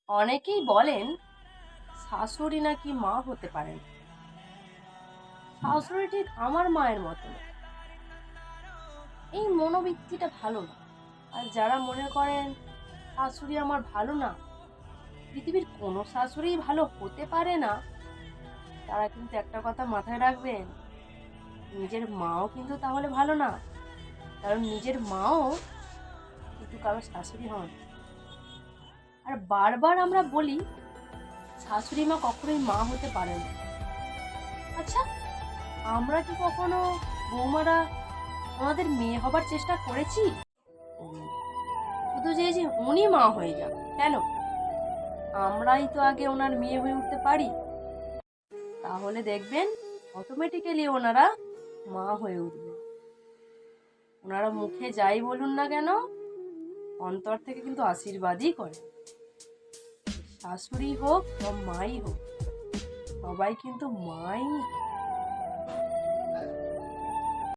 অনেকেই বলেন শাশুড়ি নাকি মা হতে পারেন। শাশুড়ি ঠিক আমার মায়ের মতো না। এই মনোবৃত্তিটা ভালো না। আর যারা মনে করেন শাশুড়ি আমার ভালো না, পৃথিবীর কোনো শাশুড়ি ভালো হতে পারে না, তারা কিন্তু একটা কথা মাথায় রাখবেন, নিজের মাও কিন্তু তাহলে ভালো না। কারণ নিজের মাও কিন্তু কারো শাশুড়ি হন। আর বারবার আমরা বলি শাশুড়ি মা কখনোই মা হতে পারে না। আচ্ছা, আমরা কি কখনো বৌমারা ওনাদের মেয়ে হবার চেষ্টা করেছি? শুধু যে উনি মা হয়ে যান কেন, আমরাই তো আগে ওনার মেয়ে হয়ে উঠতে পারি। তাহলে দেখবেন অটোমেটিক্যালি ওনারা মা হয়ে উঠবে। ওনারা মুখে যাই বলুন না কেন, অন্তর থেকে কিন্তু আশীর্বাদই করে। শাশুড়ি হোক বা মাই হোক, সবাই কিন্তু মাই।